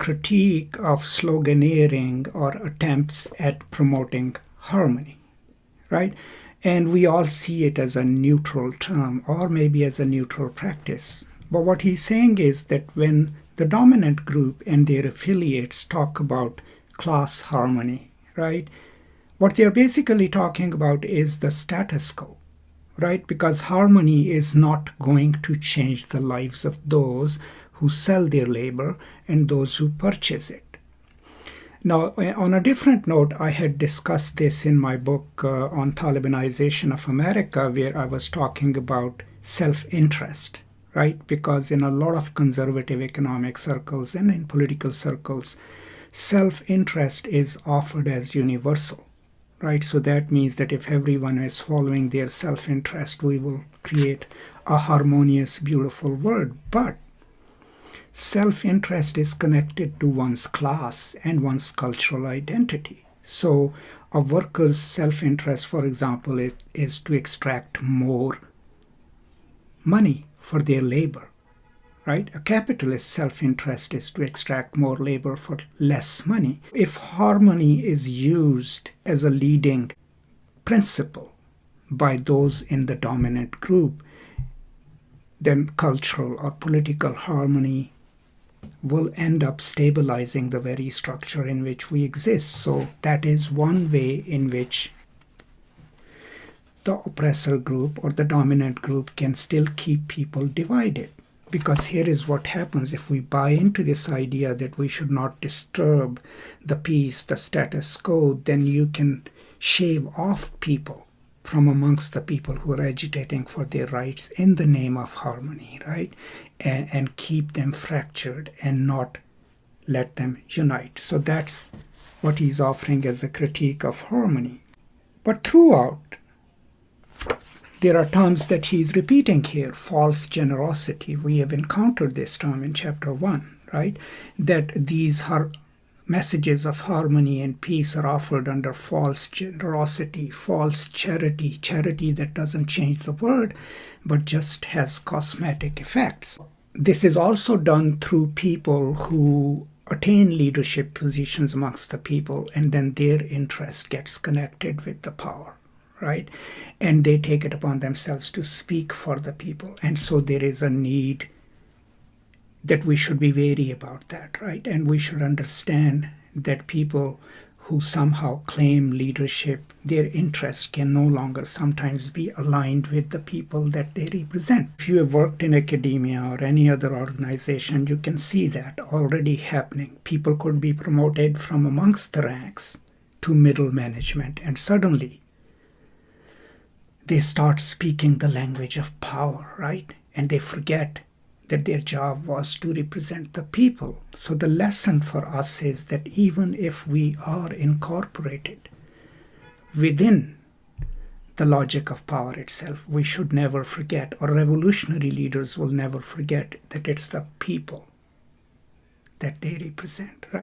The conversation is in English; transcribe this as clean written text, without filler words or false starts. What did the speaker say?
critique of sloganeering or attempts at promoting harmony, right? And we all see it as a neutral term or maybe as a neutral practice. But what he's saying is that when the dominant group and their affiliates talk about class harmony, right, what they're basically talking about is the status quo, right? Because harmony is not going to change the lives of those who sell their labor and those who purchase it. Now, on a different note, I had discussed this in my book on Talibanization of America, where I was talking about self-interest, right? Because in a lot of conservative economic circles and in political circles, self-interest is offered as universal, right? So that means that if everyone is following their self-interest, we will create a harmonious, beautiful world. But self-interest is connected to one's class and one's cultural identity. So a worker's self-interest, for example, is to extract more money for their labor, right? A capitalist's self-interest is to extract more labor for less money. If harmony is used as a leading principle by those in the dominant group, then cultural or political harmony will end up stabilizing the very structure in which we exist. So that is one way in which the oppressor group or the dominant group can still keep people divided. Because here is what happens if we buy into this idea that we should not disturb the peace, the status quo, then you can shave off people from amongst the people who are agitating for their rights in the name of harmony, right? And keep them fractured and not let them unite. So that's what he's offering as a critique of harmony. But throughout, there are terms that he's repeating here. False generosity. We have encountered this term in chapter 1, right? That these messages of harmony and peace are offered under false generosity, false charity, charity that doesn't change the world, but just has cosmetic effects. This is also done through people who attain leadership positions amongst the people, and then their interest gets connected with the power, right? And they take it upon themselves to speak for the people. And so there is a need that we should be wary about that, right? And we should understand that people who somehow claim leadership, their interests can no longer sometimes be aligned with the people that they represent. If you have worked in academia or any other organization, you can see that already happening. People could be promoted from amongst the ranks to middle management, and suddenly they start speaking the language of power, right? And they forget that their job was to represent the people. So the lesson for us is that even if we are incorporated within the logic of power itself, we should never forget, or revolutionary leaders will never forget, that it's the people that they represent, right?